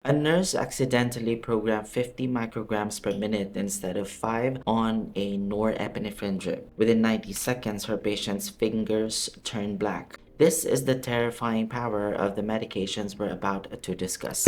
A nurse accidentally programmed 50 micrograms per minute instead of 5 on a norepinephrine drip. Within 90 seconds, her patient's fingers turned black. This is the terrifying power of the medications we're about to discuss.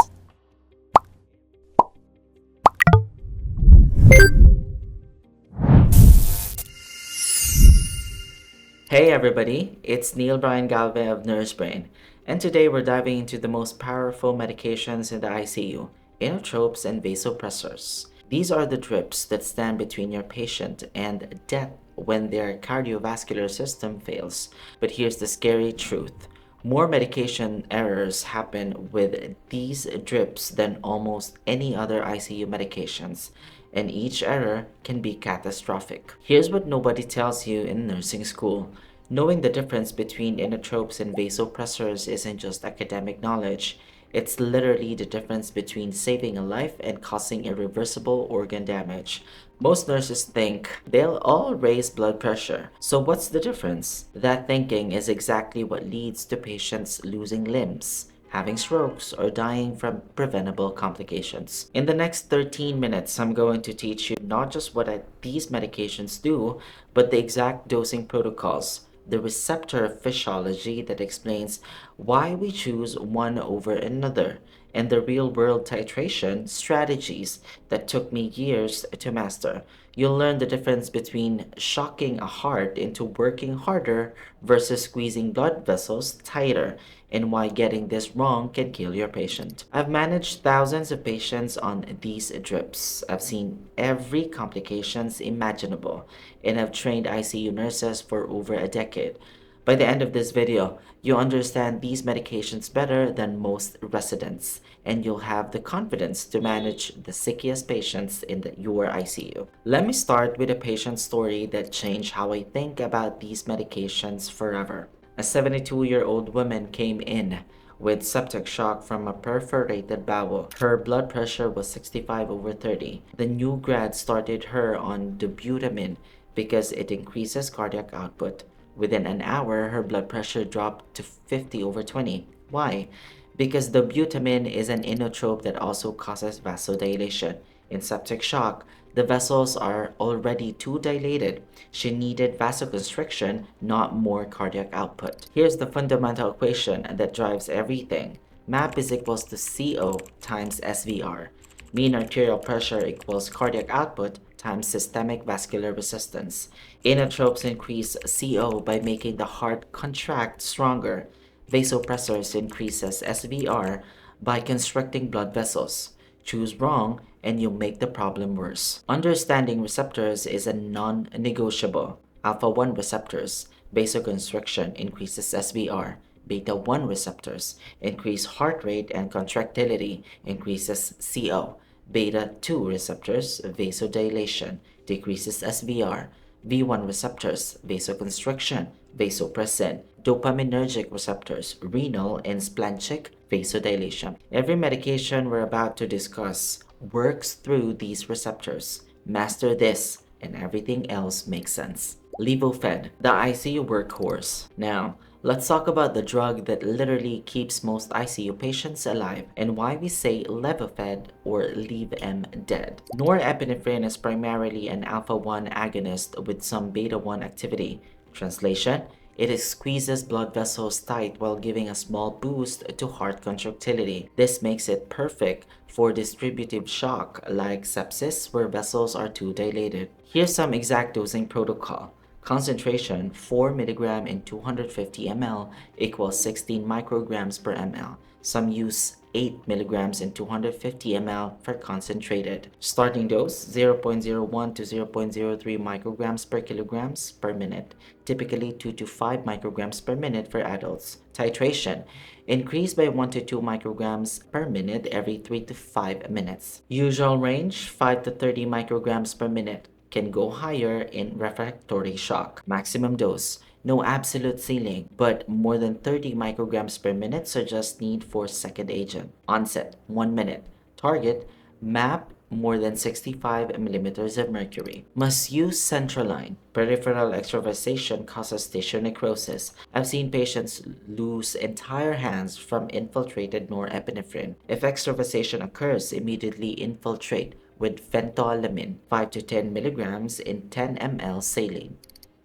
Hey everybody, it's Neil Brian Galvez of NurseBrain, and today we're diving into the most powerful medications in the ICU, Inotropes and Vasopressors. These are the drips that stand between your patient and death when their cardiovascular system fails. But here's the scary truth. More medication errors happen with these drips than almost any other ICU medications, and each error can be catastrophic. Here's what nobody tells you in nursing school. Knowing the difference between inotropes and vasopressors isn't just academic knowledge. It's literally the difference between saving a life and causing irreversible organ damage. Most nurses think they'll all raise blood pressure. So what's the difference? That thinking is exactly what leads to patients losing limbs, having strokes, or dying from preventable complications. In the next 13 minutes, I'm going to teach you not just what these medications do, but the exact dosing protocols, the receptor physiology that explains why we choose one over another, and the real-world titration strategies that took me years to master. You'll learn the difference between shocking a heart into working harder versus squeezing blood vessels tighter, and why getting this wrong can kill your patient. I've managed thousands of patients on these drips. I've seen every complications imaginable, and I've trained ICU nurses for over a decade. By the end of this video, you'll understand these medications better than most residents, and you'll have the confidence to manage the sickest patients in your ICU. Let me start with a patient story that changed how I think about these medications forever. A 72-year-old woman came in with septic shock from a perforated bowel. Her blood pressure was 65/30. The new grad started her on Dobutamine because it increases cardiac output. Within an hour, her blood pressure dropped to 50/20. Why? Because Dobutamine is an inotrope that also causes vasodilation. In septic shock, the vessels are already too dilated. She needed vasoconstriction, not more cardiac output. Here's the fundamental equation that drives everything. MAP is equals to CO times SVR. Mean arterial pressure equals cardiac output times systemic vascular resistance. Inotropes increase CO by making the heart contract stronger. Vasopressors increases SVR by constricting blood vessels. Choose wrong and you'll make the problem worse. Understanding receptors is a non-negotiable. Alpha-1 receptors, vasoconstriction increases SVR. Beta-1 receptors increase heart rate and contractility, increases CO. Beta-2 receptors, vasodilation, decreases SVR. V1 receptors, vasoconstriction, vasopressin. Dopaminergic receptors, renal and splanchnic, vasodilation. Every medication we're about to discuss works through these receptors. Master this, and everything else makes sense. Levophed, the ICU workhorse. Now, let's talk about the drug that literally keeps most ICU patients alive and why we say Levophed or leave them dead. Norepinephrine is primarily an alpha-1 agonist with some beta-1 activity. Translation: it squeezes blood vessels tight while giving a small boost to heart contractility. This makes it perfect for distributive shock like sepsis where vessels are too dilated. Here's some exact dosing protocol. Concentration 4 mg in 250 ml equals 16 micrograms per ml. Some use 8 mg in 250 ml for concentrated. Starting dose 0.01 to 0.03 micrograms per kilograms per minute, typically 2 to 5 micrograms per minute for adults. Titration increase by 1 to 2 micrograms per minute every 3 to 5 minutes. Usual range 5 to 30 micrograms per minute. Can go higher in refractory shock. Maximum dose. No absolute ceiling, but more than 30 micrograms per minute suggests need for second agent. Onset 1 minute. Target MAP more than 65 millimeters of mercury. Must use central line. Peripheral extravasation causes tissue necrosis. I've seen patients lose entire hands from infiltrated norepinephrine. If extravasation occurs, immediately infiltrate with phentolamine, 5 to 10 milligrams in 10 ml saline.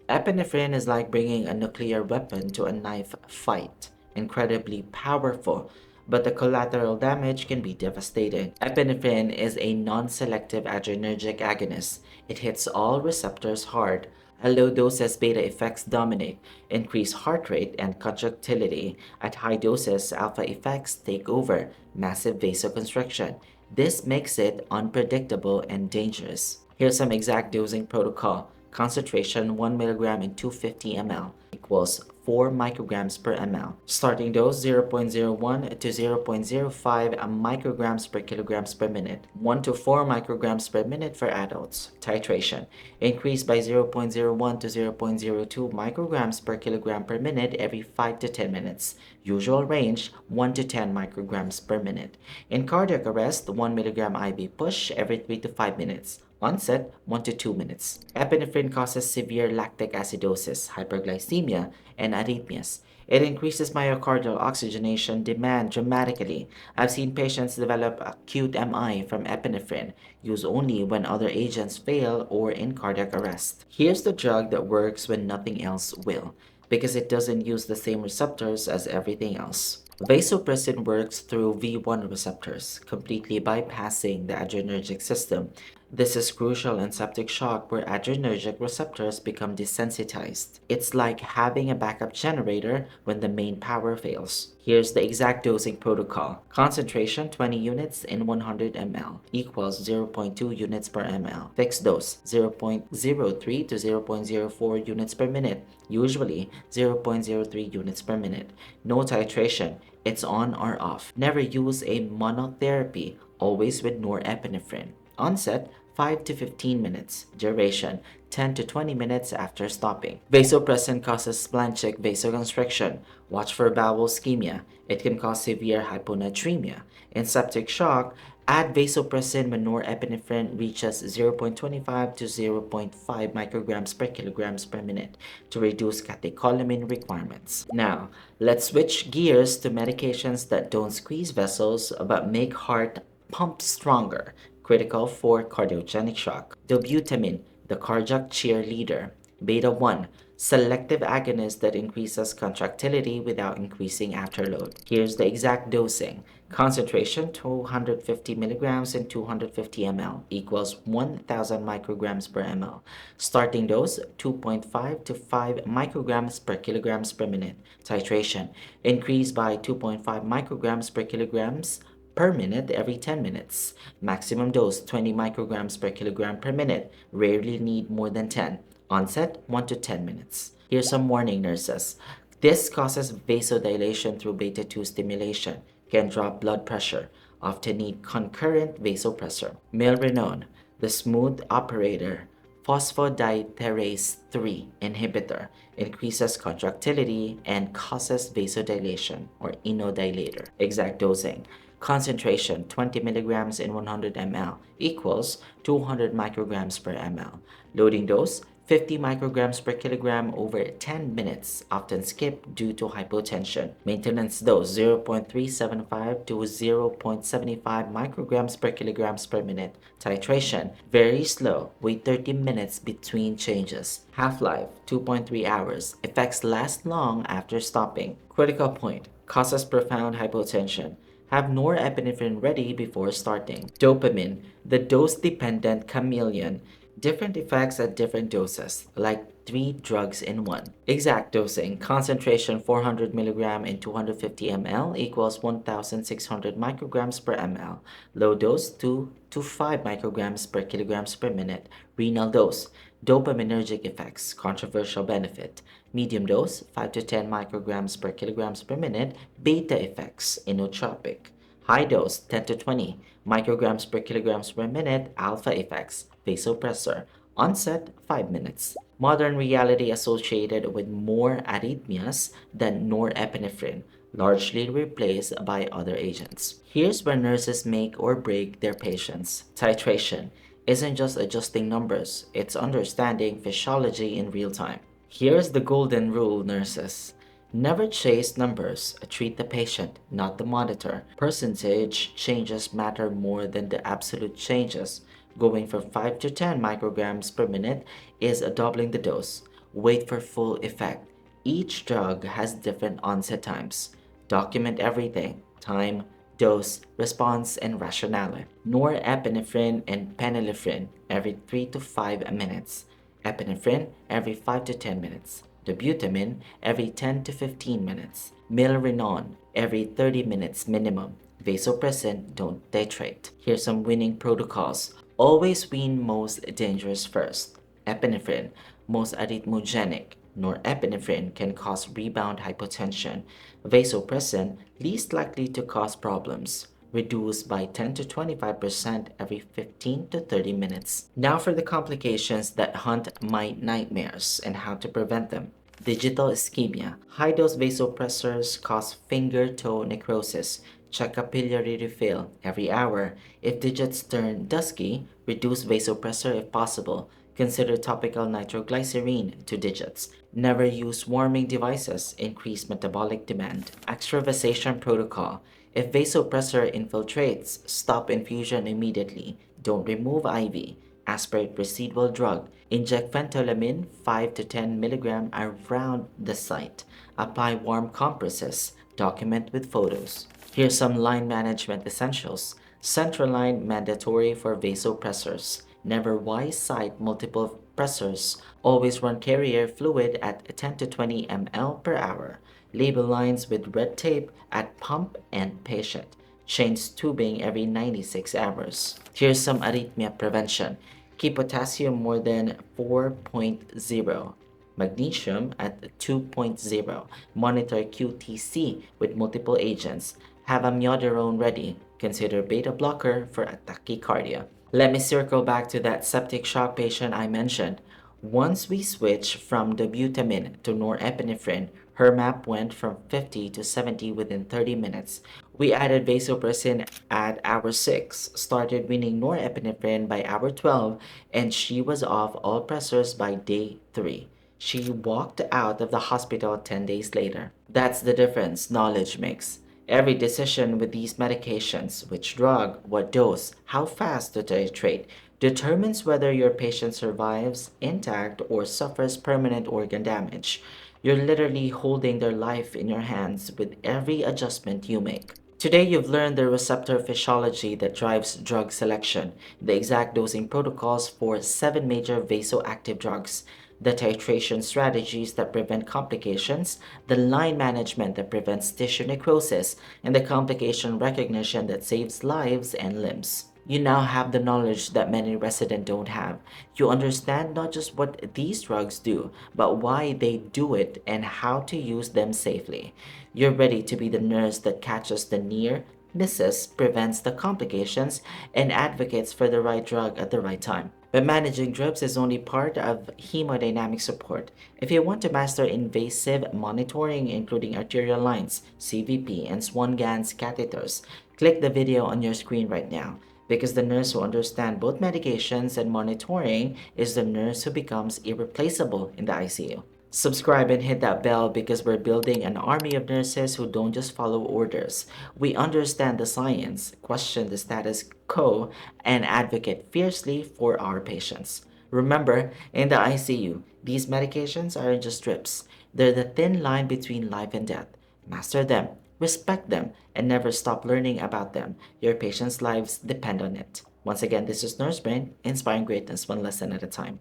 Epinephrine is like bringing a nuclear weapon to a knife fight. Incredibly powerful, but the collateral damage can be devastating. Epinephrine is a non-selective adrenergic agonist. It hits all receptors hard. At low doses, beta effects dominate, increase heart rate and contractility. At high doses, alpha effects take over, massive vasoconstriction. This makes it unpredictable and dangerous. Here's some exact dosing protocol. Concentration 1 milligram in 250 ml equals 4 micrograms per ml. Starting dose 0.01 to 0.05 micrograms per kilograms per minute. 1 to 4 micrograms per minute for adults. Titration. Increase by 0.01 to 0.02 micrograms per kilogram per minute every 5 to 10 minutes. Usual range 1 to 10 micrograms per minute. In cardiac arrest, 1 milligram IV push every 3 to 5 minutes. Onset 1 to 2 minutes. Epinephrine causes severe lactic acidosis, hyperglycemia, and arrhythmias. It increases myocardial oxygenation demand dramatically. I've seen patients develop acute MI from epinephrine, used only when other agents fail or in cardiac arrest. Here's the drug that works when nothing else will, because it doesn't use the same receptors as everything else. Vasopressin works through V1 receptors, completely bypassing the adrenergic system. This is crucial in septic shock where adrenergic receptors become desensitized. It's like having a backup generator when the main power fails. Here's the exact dosing protocol. Concentration 20 units in 100 ml equals 0.2 units per ml. Fixed dose 0.03 to 0.04 units per minute, usually 0.03 units per minute. No titration. It's on or off. Never use a monotherapy, always with norepinephrine. Onset 5 to 15 minutes. Duration 10 to 20 minutes after stopping. Vasopressin causes splanchnic vasoconstriction. Watch for bowel ischemia. It can cause severe hyponatremia. In septic shock, add vasopressin when norepinephrine reaches 0.25 to 0.5 micrograms per kilograms per minute to reduce catecholamine requirements. Now, let's switch gears to medications that don't squeeze vessels but make heart pump stronger. Critical for cardiogenic shock. Dobutamine, the cardiac cheerleader. Beta 1, selective agonist that increases contractility without increasing afterload. Here's the exact dosing. Concentration 250 milligrams in 250 ml equals 1000 micrograms per ml. Starting dose 2.5 to 5 micrograms per kilograms per minute. Titration increase by 2.5 micrograms per kilograms per minute every 10 minutes. Maximum dose 20 micrograms per kilogram per minute. Rarely need more than 10. Onset 1 to 10 minutes. Here's some warning, nurses. This causes vasodilation through beta 2 stimulation, can drop blood pressure, often need concurrent vasopressor. Milrinone, the smooth operator, phosphodiesterase 3 inhibitor, increases contractility and causes vasodilation or inodilator. Exact dosing. Concentration 20 milligrams in 100 ml equals 200 micrograms per ml. Loading dose 50 micrograms per kilogram over 10 minutes, often skipped due to hypotension. Maintenance dose 0.375 to 0.75 micrograms per kilograms per minute. Titration very slow, wait 30 minutes between changes. Half-life 2.3 hours. Effects last long after stopping. Critical point, causes profound hypotension. Have norepinephrine ready before starting. Dopamine, the dose-dependent chameleon. Different effects at different doses, like 3 drugs in one. Exact dosing. Concentration 400 mg in 250 ml equals 1600 micrograms per ml. Low dose 2 to 5 micrograms per kilograms per minute. Renal dose. Dopaminergic effects, controversial benefit. Medium dose 5 to 10 micrograms per kilograms per minute. Beta effects, inotropic. High dose 10 to 20 micrograms per kilograms per minute. Alpha effects, vasopressor. Onset 5 minutes. Modern reality associated with more arrhythmias than norepinephrine. largely replaced by other agents. Here's where nurses make or break their patients. Titration isn't just adjusting numbers, it's understanding physiology in real time. Here's the golden rule, nurses. Never chase numbers, treat the patient, not the monitor. Percentage changes matter more than the absolute changes. Going from 5 to 10 micrograms per minute is doubling the dose. Wait for full effect. Each drug has different onset times. Document everything: time, dose, response, and rationale. Norepinephrine and phenylephrine every 3 to 5 minutes. Epinephrine every 5 to 10 minutes. Dobutamine every 10 to 15 minutes. Milrinone every 30 minutes minimum. Vasopressin, don't titrate. Here's some winning protocols. Always wean most dangerous first. Epinephrine, most arrhythmogenic. Norepinephrine can cause rebound hypotension. Vasopressin, least likely to cause problems. Reduce by 10 to 25% every 15 to 30 minutes. Now for the complications that haunt my nightmares and how to prevent them. Digital ischemia. High-dose vasopressors cause finger-toe necrosis. Check capillary refill every hour. If digits turn dusky, reduce vasopressor if possible. Consider topical nitroglycerine to digits. Never use warming devices, increase metabolic demand. Extravasation protocol. If vasopressor infiltrates, stop infusion immediately. Don't remove IV. Aspirate residual drug. Inject phenylephrine 5 to 10 mg around the site. Apply warm compresses. Document with photos. Here's some line management essentials. Central line mandatory for vasopressors. Never Y-site multiple pressors. Always run carrier fluid at 10 to 20 ml per hour. Label lines with red tape at pump and patient. Change tubing every 96 hours. Here's some arrhythmia prevention. Keep potassium more than 4.0. Magnesium at 2.0. Monitor QTC with multiple agents. Have amiodarone ready. Consider beta blocker for tachycardia. Let me circle back to that septic shock patient I mentioned. Once we switched from dobutamine to norepinephrine, her MAP went from 50 to 70 within 30 minutes. We added vasopressin at hour 6, started weaning norepinephrine by hour 12, and she was off all pressors by day 3. She walked out of the hospital 10 days later. That's the difference knowledge makes. Every decision with these medications, which drug, what dose, how fast to titrate, determines whether your patient survives intact or suffers permanent organ damage. You're literally holding their life in your hands with every adjustment you make. Today, you've learned the receptor physiology that drives drug selection, the exact dosing protocols for 7 major vasoactive drugs, the titration strategies that prevent complications, the line management that prevents tissue necrosis, and the complication recognition that saves lives and limbs. You now have the knowledge that many residents don't have. You understand not just what these drugs do, but why they do it and how to use them safely. You're ready to be the nurse that catches the near misses, prevents the complications, and advocates for the right drug at the right time. But managing drips is only part of hemodynamic support. If you want to master invasive monitoring, including arterial lines, CVP, and Swan-Ganz catheters, click the video on your screen right now. Because the nurse who understands both medications and monitoring is the nurse who becomes irreplaceable in the ICU. Subscribe and hit that bell because we're building an army of nurses who don't just follow orders. We understand the science, question the status quo, and advocate fiercely for our patients. Remember, in the ICU, these medications aren't just drips. They're the thin line between life and death. Master them, respect them, and never stop learning about them. Your patients' lives depend on it. Once again, this is NurseBrain, inspiring greatness one lesson at a time.